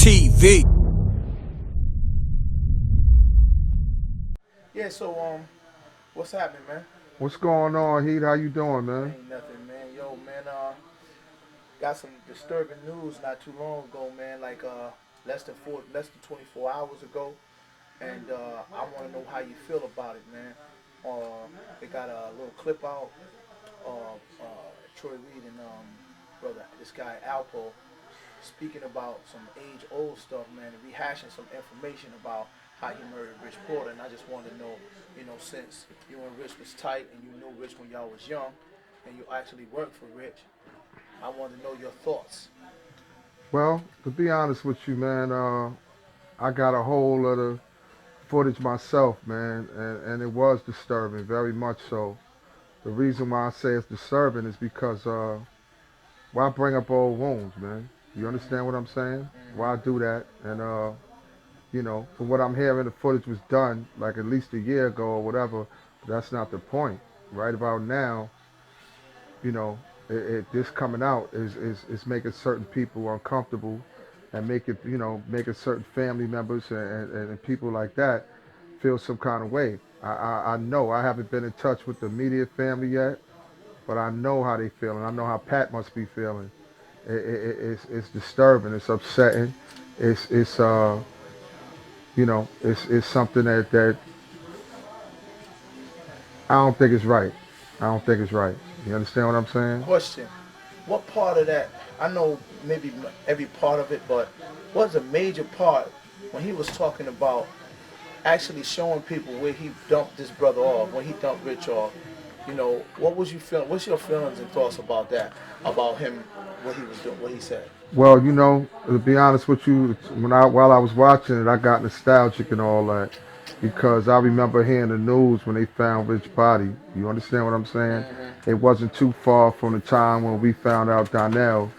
MRecktv. Yeah, so what's happening, man? What's going on, Heat? How you doing, man? Ain't nothing, man. Yo, man, got some disturbing news not too long ago, man. Like less than 24 hours ago, and I want to know how you feel about it, man. They got a little clip out of Troy Reed and brother, this guy Alpo, speaking about some age-old stuff, man, and rehashing some information about how he murdered Rich Porter. And I just wanted to know, since you and Rich was tight and you knew Rich when y'all was young, and you actually worked for Rich, I wanted to know your thoughts. Well, to be honest with you, man, I got a whole lot of footage myself, man, and it was disturbing, very much so. The reason why I say it's disturbing is because why bring up old wounds, man? You understand what I'm saying? Why do that? And from what I'm hearing, the footage was done like at least a year ago or whatever. But that's not the point. Right about now, you know, this coming out is making certain people uncomfortable, and making certain family members and people like that feel some kind of way. I know I haven't been in touch with the immediate family yet, but I know how they feel, and I know how Pat must be feeling. It's disturbing. It's upsetting. It's something that I don't think is right. I don't think it's right. You understand what I'm saying? Question: what part of that? I know maybe every part of it, but what's a major part when he was talking about actually showing people where he dumped this brother off, when he dumped Rich off? What was you feeling? What's your feelings and thoughts about that? About him, what he was doing, what he said? Well, to be honest with you, while I was watching it, I got nostalgic and all that because I remember hearing the news when they found Rich's body. You understand what I'm saying? It wasn't too far from the time when we found out Donnell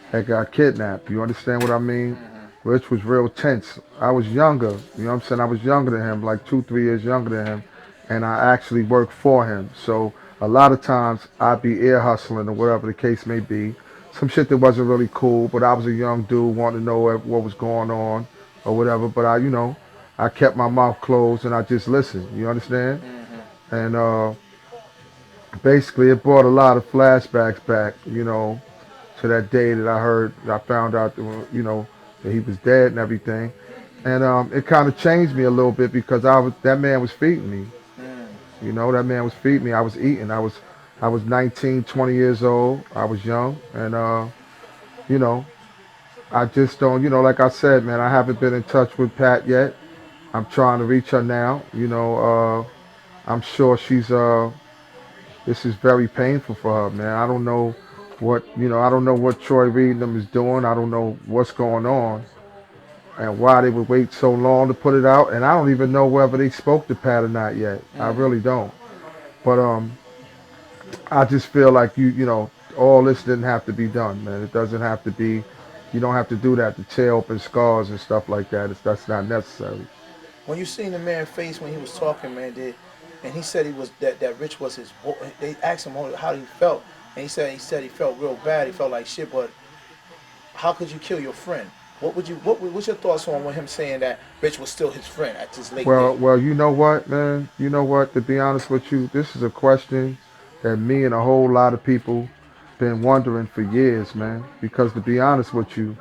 had got kidnapped. You understand what I mean? Rich was real tense. I was younger. You know what I'm saying? I was younger than him, like 2, 3 years younger than him, and I actually worked for him. So a lot of times I'd be ear hustling or whatever the case may be. Some shit that wasn't really cool, but I was a young dude wanting to know what was going on or whatever. But I kept my mouth closed and I just listened. You understand? And basically, it brought a lot of flashbacks back. To that day that I found out that he was dead and everything. And it kind of changed me a little bit because that man was feeding me. That man was feeding me. I was eating. I was 19, 20 years old. I was young. And, I just don't, like I said, man, I haven't been in touch with Pat yet. I'm trying to reach her now. I'm sure this is very painful for her, man. I don't know I don't know what Troy Reed and them is doing. I don't know what's going on and why they would wait so long to put it out. And I don't even know whether they spoke to Pat or not yet. I really don't. But I just feel like all this didn't have to be done, man. It doesn't have to be. You don't have to do that to tear open scars and stuff like that. That's not necessary. When you seen the man's face when he was talking, man, and he said he was that Rich was his. They asked him how he felt, and he said he felt real bad. He felt like shit. But how could you kill your friend? What's your thoughts on him saying that Rich was still his friend at this late date? Well, you know what, man? You know what? To be honest with you, this is a question that me and a whole lot of people been wondering for years, man. Because to be honest with you,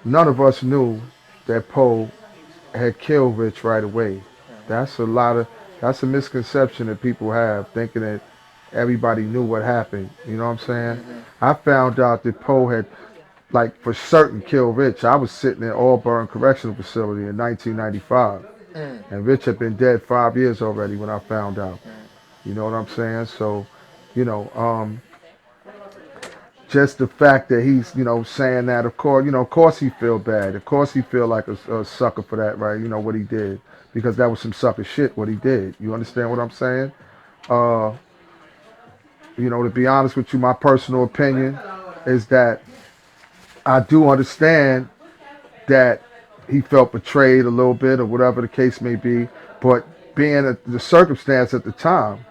none of us knew that Poe had killed Rich right away. That's that's a misconception that people have, thinking that everybody knew what happened. You know what I'm saying? I found out that Poe had, like, for certain killed Rich. I was sitting in Auburn Correctional Facility in 1995, and Rich had been dead 5 years already when I found out. You know what I'm saying? So, you know, just the fact that he's, saying that, of course he feel bad. Of course he feel like a sucker for that, right? What he did. Because that was some sucker shit, what he did. You understand what I'm saying? Uh, to be honest with you, my personal opinion is that I do understand that he felt betrayed a little bit or whatever the case may be. But being the circumstance at the time,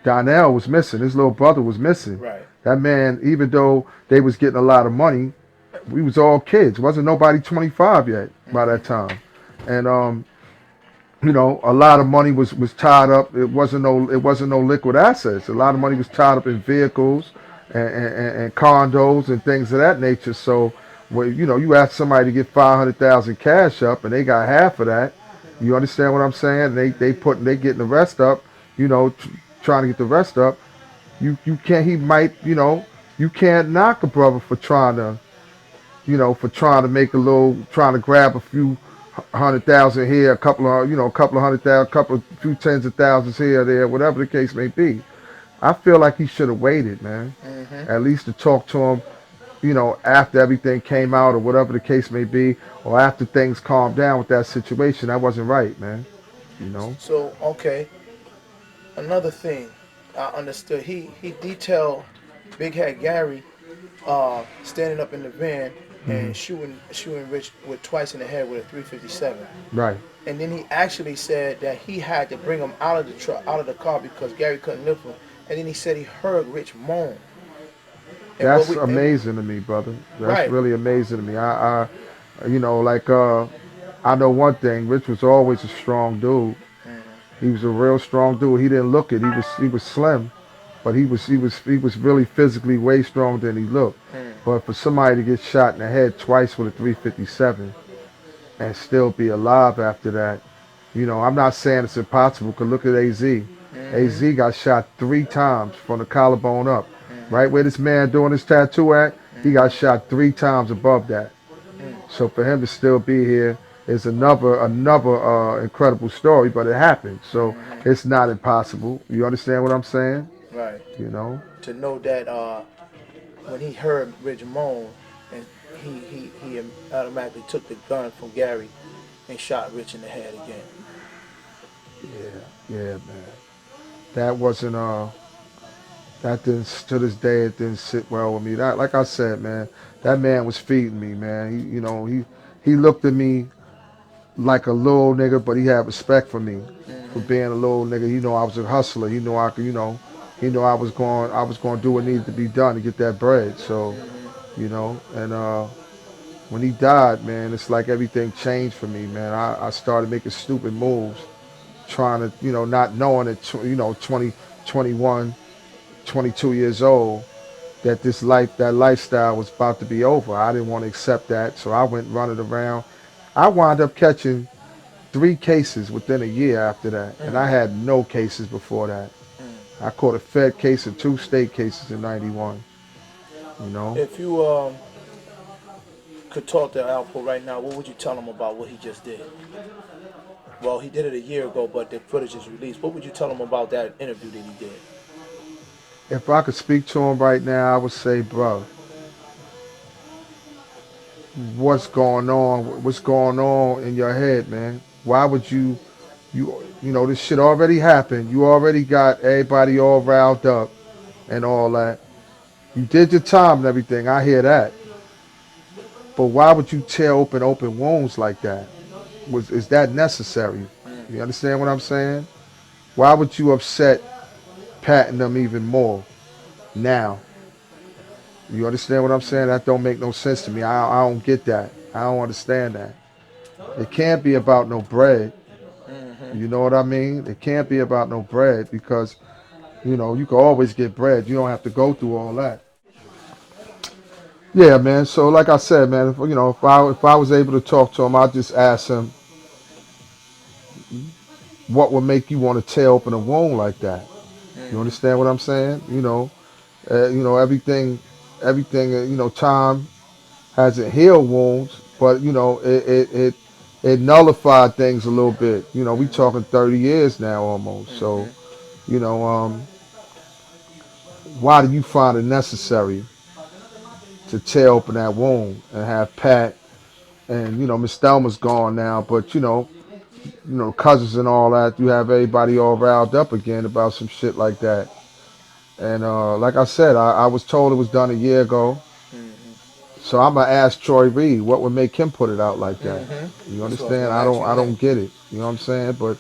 Donnell was missing. His little brother was missing. Right. That man, even though they was getting a lot of money, we was all kids. Wasn't nobody 25 yet by Mm-hmm. that time, and a lot of money was tied up. It wasn't no liquid assets. A lot of money was tied up in vehicles and condos and things of that nature. So when you ask somebody to get 500,000 cash up and they got half of that, you understand what I'm saying? They getting the rest up, trying to get the rest up. You can't he might you can't knock a brother for trying to make a little, trying to grab a few 100,000 here, a couple of 100,000, couple of few tens of thousands here or there, whatever the case may be. I feel like he should have waited, man. Mm-hmm. At least to talk to him, after everything came out or whatever the case may be, or after things calmed down with that situation. That wasn't right, man. You know. So okay, another thing I understood. He detailed Big Head Gary standing up in the van Hmm. and shooting Rich with twice in the head with a 357. Right. And then he actually said that he had to bring him out of the truck, out of the car because Gary couldn't lift him. And then he said he heard Rich moan. And what That's we and amazing to me, brother. That's right. really amazing to me. Like I know one thing. Rich was always a strong dude. Mm-hmm. He was a real strong dude. He didn't look it. He was slim, but he was really physically way stronger than he looked. Mm. But for somebody to get shot in the head twice with a 357 and still be alive after that, I'm not saying it's impossible. Cause look at AZ. Mm-hmm. AZ got shot 3 times from the collarbone up. Mm-hmm. Right where this man doing his tattoo at, he got Mm-hmm. shot 3 times above that. Mm. So for him to still be here is another incredible story, but it happened. So Mm-hmm. it's not impossible. You understand what I'm saying? Right. You know? To know that when he heard Rich moan, and he automatically took the gun from Gary and shot Rich in the head again. Yeah, yeah, man. That wasn't that didn't to this day it didn't sit well with me. That, like I said, man, that man was feeding me, man. He looked at me like a little nigga, but he had respect for me for Mm-hmm. being a little nigga. He know I was a hustler. He know I could, he know I was going to do what needed to be done to get that bread. So, Mm-hmm. and when he died, man, it's like everything changed for me, man. I started making stupid moves, trying to, not knowing at, 20, 21, 22 years old, that that lifestyle was about to be over. I didn't want to accept that, so I went running around. I wound up catching 3 cases within a year after that, and I Mm. had no cases before that. Mm. I caught a Fed case and 2 state cases in '91. You know, If you could talk to Alpo right now, what would you tell him about what he just did? Well, he did it a year ago, but the footage is released. What would you tell him about that interview that he did? if I could speak to him right now, I would say, bro, what's going on? What's going on in your head, man? Why would this shit already happened. You already got everybody all riled up and all that. You did your time and everything. I hear that. But why would you tear open wounds like that? Is that necessary? Mm. You understand what I'm saying? Why would you upset patting them even more now? You understand what I'm saying? Mm-hmm. That don't make no sense to me. I don't get that. I don't understand that. It can't be about no bread. Mm-hmm. You know what I mean? It can't be about no bread because, you can always get bread. You don't have to go through all that. Yeah, man. So like I said, man, if I was able to talk to him, I'd just ask him what would make you want to tear open a wound like that. You Mm-hmm. understand what I'm saying? Everything. Time hasn't healed wounds, but it nullified things a little bit. We Mm-hmm. talking 30 years now almost. So Mm-hmm. you know, why do you find it necessary to tear open that wound and have Pat and Miss Thelma's gone now, but cousins and all that, you have everybody all riled up again about some shit like that. And like I said, I was told it was done a year ago. Mm-hmm. So I'm gonna ask Troy Reed what would make him put it out like that. Mm-hmm. You That's what I was understand? gonna I ask don't you I don't next. get it. You know what I'm saying? But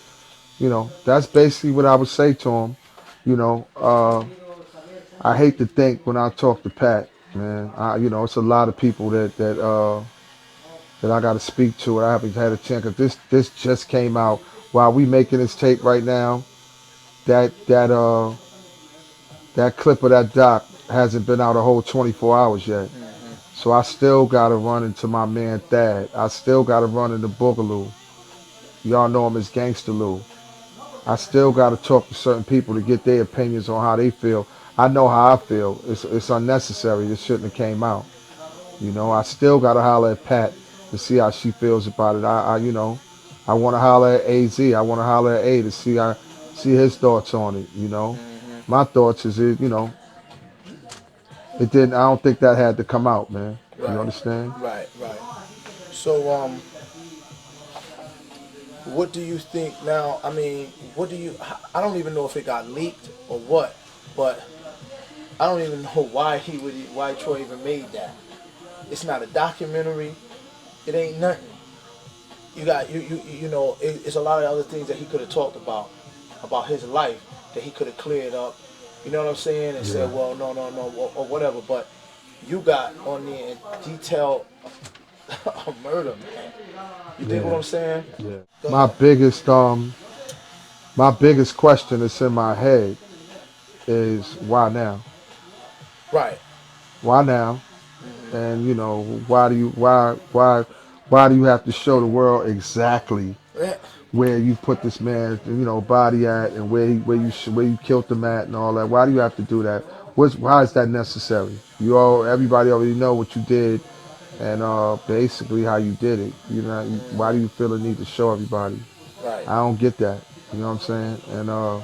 that's basically what I would say to him. You know, I hate to think when I talk to Pat. man. It's a lot of people that I got to speak to. I haven't had a chance. 'Cause this just came out while we making this tape right now. That that uh that clip of that doc hasn't been out a whole 24 hours yet. Mm-hmm. So I still got to run into my man Thad. I still got to run into Boogaloo. Y'all know him as Gangsta Lou. I still got to talk to certain people to get their opinions on how they feel. I know how I feel. It's unnecessary. This shouldn't have came out. I still got to holler at Pat to see how she feels about it. I want to holler at AZ. I want to holler at A to see his thoughts on it. Mm-hmm. My thoughts is it didn't. I don't think that had to come out, man. You Right, understand? right. So, what do you think now? I mean, what do you? I don't even know if it got leaked or what, but I don't even know why Troy even made that. It's not a documentary. It ain't nothing. You got it's a lot of other things that he could have talked about his life that he could have cleared up. You know what I'm saying? And Yeah. said, well, no, or whatever. But you got on there and detailed a murder, man. You dig what Yeah. I'm saying? Yeah. Go My ahead. biggest question that's in my head is why now? Right. Why now? Hmm. And why do you have to show the world exactly Yeah. where you put this man's body at and where you killed him at and all that? Why do you have to do that? Why is that necessary? Everybody already know what you did and basically how you did it. Why do Hmm. you feel the need to show everybody? Right. I don't get that. You know what I'm saying? And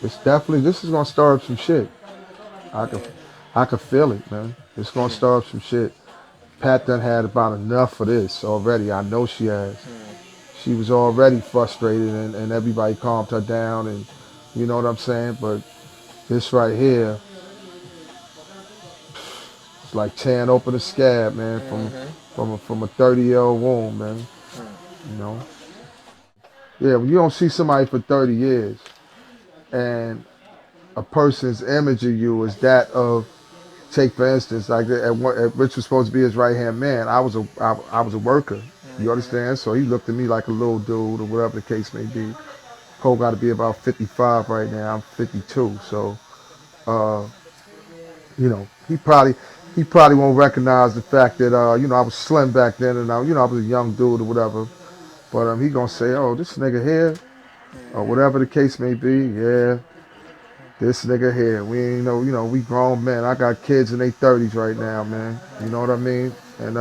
it's definitely this is gonna stir up some shit. I could Man. I could feel it, man. It's gonna Hmm. stir up some shit. Pat done had about enough of this already. I know she has. Hmm. She was already frustrated and everybody calmed her down and you know what I'm saying? But this right here, it's like tearing open a scab, man, Hmm. from a 30-year-old wound, man. Hmm. You know? Yeah, when you don't see somebody for 30 years and a person's image of you is that of take for instance, like Rich was supposed to be his right hand man. I was a worker. You Hmm. understand? So he looked at me like a little dude or whatever the case may be. Cole got to be about 55 right now. I'm 52. So uh, he probably won't recognize the fact that I was slim back then and I was a young dude or whatever. But he gonna say, oh, this nigga here or Hmm. whatever the case may be. Yeah, this nigga here. We ain't know, we grown men. I got kids in their 30s right now, man. You know what I mean? And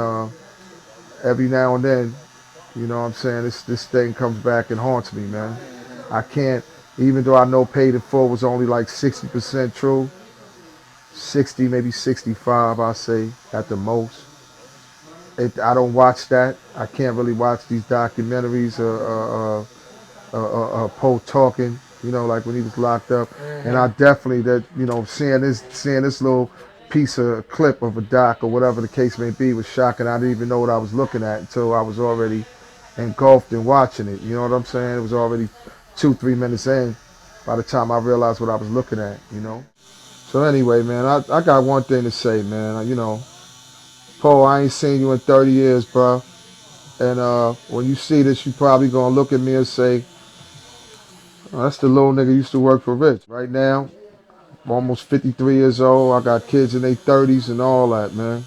every now and then, you know what I'm saying, this thing comes back and haunts me, man. Hmm. I can't, even though I know Paid in Full was only like 60% true, 60, maybe 65, I say, at the most. I don't watch that. I can't really watch these documentaries Poe talking, like when he was locked up. And Hmm. I definitely seeing this little piece of clip of a doc or whatever the case may be was shocking. I didn't even know what I was looking at until I was already engulfed in watching it. You know what I'm saying? It was already 2, 3 minutes in by the time I realized what I was looking at. So anyway, man, I got one thing to say, man. Poe, I ain't seen you in 30 years, bro. And when you see this, you probably gonna look at me and say, oh, that's the little nigga used to work for Rich. Right now, I'm almost 53 years old. I got kids in their 30s and all that, man.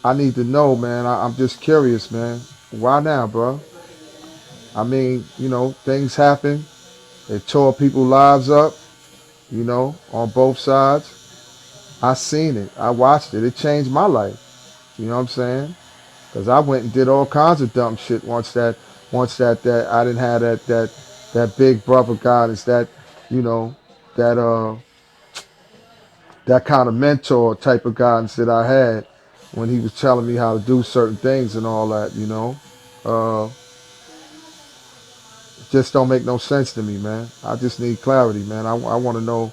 I need to know, man. I'm just curious, man. Why now, bro? I mean, things happen. They tore people's lives up, on both sides. I seen it. I watched it. It changed my life. You know what I'm saying? Because I went and did all kinds of dumb shit once that I didn't have that big brother guidance, you know, that that kind of mentor type of guidance that I had when he was telling me how to do certain things and all that. Uh, just don't make no sense to me, man. I just need clarity, man. I want to know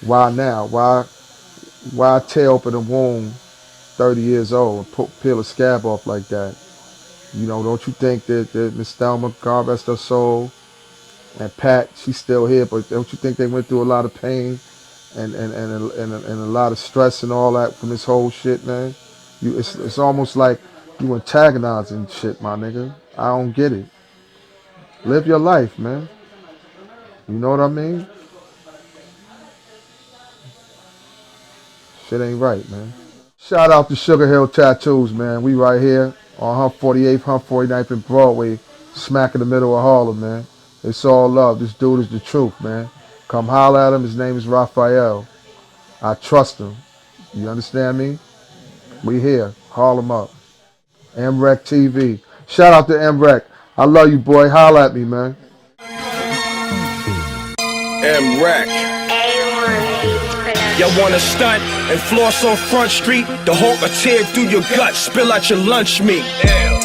why now? Why tear open a wound 30 years old and peel a scab off like that? Don't you think that Miss Thelma, God rest her soul, and Pat, she's still here, but don't you think they went through a lot of pain and a lot of stress and all that from this whole shit, man. It's almost like you antagonizing shit, my nigga. I don't get it. Live your life, man. You know what I mean? Shit ain't right, man. Shout out to Sugar Hill Tattoos, man. We right here on Hump 48th, Hump 49th and Broadway, smack in the middle of Harlem, man. It's all love. This dude is the truth, man. Come holler at him. His name is Raphael. I trust him. You understand me? We here. Harlem up. MRecktv. Shout out to MReck. I love you, boy. Holler at me, man. M.Reck. Y'all wanna stunt and floss on Front Street? The Hawk will tear through your gut, spill out your lunch meat.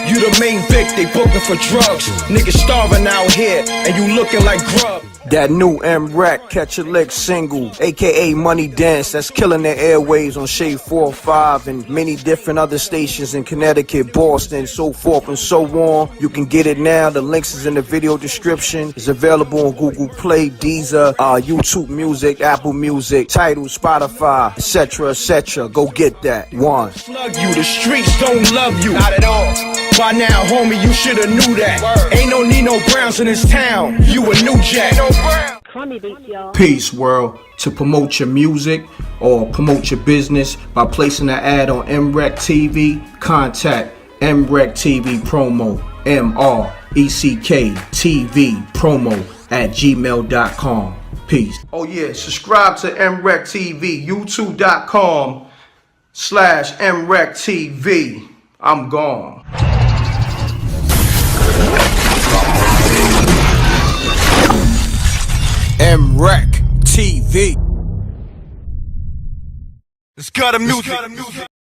You the main Vic, they booking for drugs. Niggas starving out here, and you looking like grub. That new M.Reck Catch a Lick single, aka Money Dance, that's killing the airwaves on Shade 405 and many different other stations in Connecticut, Boston, so forth and so on. You can get it now. The links is in the video description. It's available on Google Play, Deezer, YouTube Music, Apple Music, Tidal, Spotify, etc., etc. Go get that. One. Slug you, the streets don't love you. Not at all. By now, homie, you shoulda knew that. Word. Ain't no Nino Browns in this town. You a new jack. Peace, world. To promote your music or promote your business by placing an ad on MRecktv, contact MRecktv promo, MRecktv promo @gmail.com. Peace. Oh yeah, subscribe to MRecktv, youtube.com/MRecktv. I'm gone. MRecktv. It's got a music.